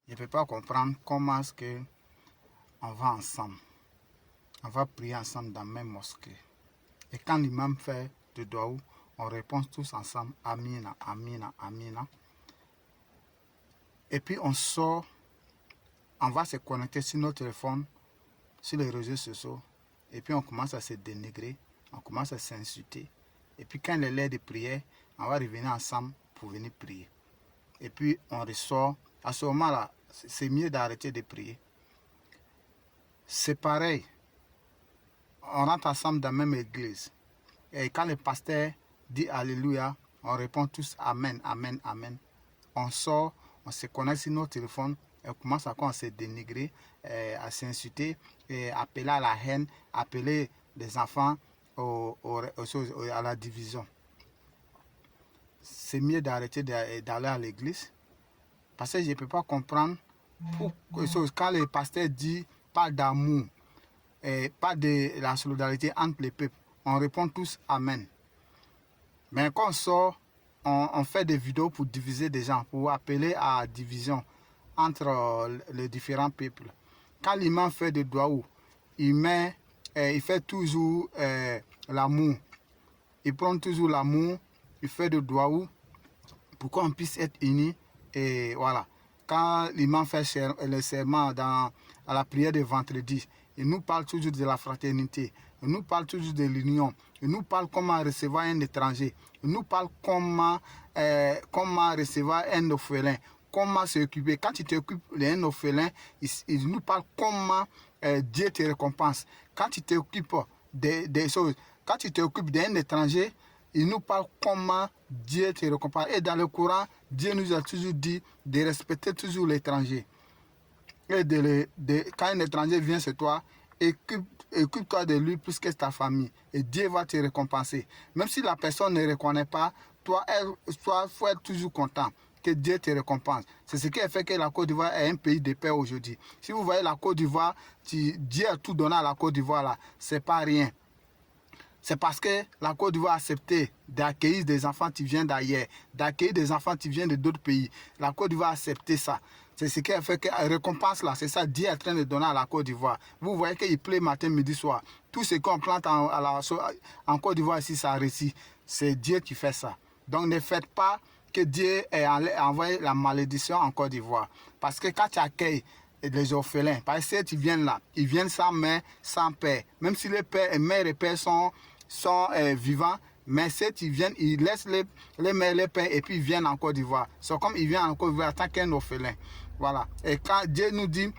Je ne peux pas comprendre comment est-ce qu'on va ensemble. On va prier ensemble dans la même mosquée. Et quand l'imam fait de doigts, on répond tous ensemble Amina, Amina, Amina. Et puis on sort, on va se connecter sur nos téléphones, sur les réseaux sociaux. Et puis on commence à se dénigrer, on commence à s'insulter. Et puis quand il est l'heure de prière, on va revenir ensemble pour venir prier. Et puis on ressort. À ce moment-là, c'est mieux d'arrêter de prier. C'est pareil. On rentre ensemble dans la même église. Et quand le pasteur dit Alléluia, on répond tous Amen, Amen, Amen. On sort, on se connecte sur nos téléphones, et on commence à se dénigrer, à s'insulter, et appeler à la haine, appeler les enfants à la division. C'est mieux d'arrêter d'aller à l'église. Parce que je ne peux pas comprendre quand le pasteur dit pas d'amour, pas de la solidarité entre les peuples, on répond tous Amen. Mais quand on sort, on fait des vidéos pour diviser des gens, pour appeler à la division entre les différents peuples. Quand l'imam fait des doigts, il fait toujours l'amour. Il prend toujours l'amour, il fait des doigts pour qu'on puisse être unis. Et voilà, quand l'imam fait le serment à la prière de vendredi, il nous parle toujours de la fraternité, il nous parle toujours de l'union, il nous parle comment recevoir un étranger, il nous parle comment recevoir un orphelin, comment s'occuper. Quand tu t'occupes d'un orphelin, il nous parle comment Dieu te récompense. Quand tu t'occupes des choses, quand tu t'occupes d'un étranger, il nous parle comment Dieu te récompense. Et dans le Coran, Dieu nous a toujours dit de respecter toujours l'étranger. Et quand un étranger vient chez toi, occupe-toi de lui plus que ta famille. Et Dieu va te récompenser. Même si la personne ne reconnaît pas, toi, faut être toujours content que Dieu te récompense. C'est ce qui a fait que la Côte d'Ivoire est un pays de paix aujourd'hui. Si vous voyez la Côte d'Ivoire, Dieu a tout donné à la Côte d'Ivoire là. C'est pas rien. C'est parce que la Côte d'Ivoire a accepté d'accueillir des enfants qui viennent d'ailleurs, d'accueillir des enfants qui viennent d'autres pays. La Côte d'Ivoire a accepté ça. C'est ce qui a fait que la récompense là, c'est ça Dieu est en train de donner à la Côte d'Ivoire. Vous voyez qu'il pleut matin, midi, soir. Tout ce qu'on plante en Côte d'Ivoire ici, ça réussit. C'est Dieu qui fait ça. Donc ne faites pas que Dieu ait envoyé la malédiction en Côte d'Ivoire. Parce que quand tu accueilles les orphelins, parce que tu viens là, ils viennent sans mère, sans père. Même si les mères et pères sont vivants, mais si ils viennent, ils laissent les mères, les pères et puis ils viennent en Côte d'Ivoire. C'est comme ils viennent en Côte d'Ivoire en tant qu'un orphelin. Voilà. Et quand Dieu nous dit,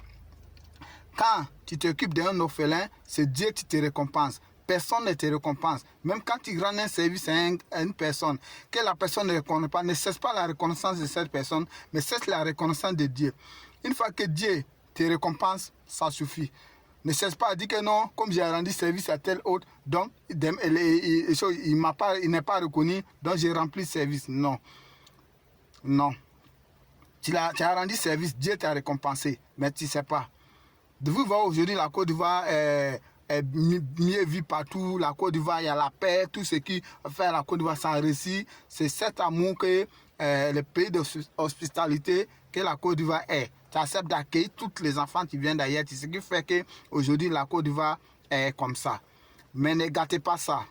quand tu t'occupes d'un orphelin, c'est Dieu qui te récompense. Personne ne te récompense. Même quand tu rends un service à une personne, que la personne ne reconnaît pas, ne cesse pas la reconnaissance de cette personne, mais cesse la reconnaissance de Dieu. Une fois que Dieu te récompense, ça suffit. Ne cesse pas à dire que non, comme j'ai rendu service à tel autre, donc il n'est pas reconnu, donc j'ai rempli service. Non. Non. Tu as rendu service, Dieu t'a récompensé, mais tu ne sais pas. Vous voyez aujourd'hui, la Côte d'Ivoire est mieux vue partout. La Côte d'Ivoire, il y a la paix, tout ce qui fait la Côte d'Ivoire, ça réussit. C'est cet amour que le pays d'hospitalité que la Côte d'Ivoire est. Tu acceptes d'accueillir tous les enfants qui viennent d'ailleurs. C'est ce qui fait qu'aujourd'hui, la Côte d'Ivoire est comme ça. Mais ne gâtez pas ça.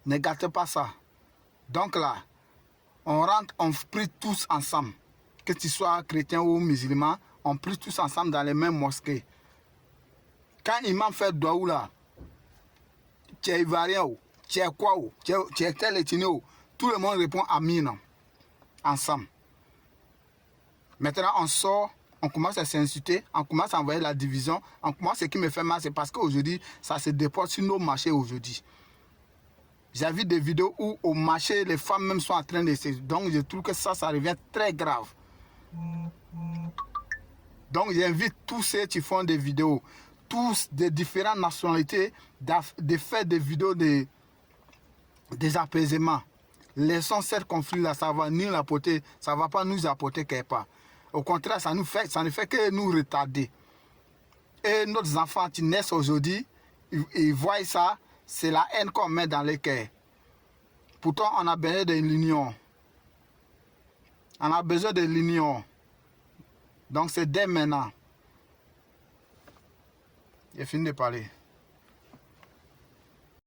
Ne gâtez pas ça. Donc là, on rentre, on prie tous ensemble. Que tu sois chrétien ou musulman, on prie tous ensemble dans les mêmes mosquées. Quand l'imam fait doigt là, tu es ivoirien, tu es quoi, tu es tel ethnie, tout le monde répond Amin ensemble. Maintenant, on sort, on commence à s'insulter, on commence à envoyer la division. Ce qui me fait mal, c'est parce qu'aujourd'hui, ça se déporte sur nos marchés aujourd'hui. J'ai vu des vidéos où au marché, les femmes même sont en train de se... Donc, je trouve que ça revient très grave. Donc, j'invite tous ceux qui font des vidéos, tous de différentes nationalités, de faire des vidéos des apaisements. Laissons ce conflit-là, ça va nous apporter, ça va pas nous apporter quelque part. Au contraire, ça ne fait que nous retarder. Et nos enfants qui naissent aujourd'hui, ils voient ça, c'est la haine qu'on met dans les cœurs. Pourtant, on a besoin de l'union. On a besoin de l'union. Donc c'est dès maintenant. J'ai fini de parler.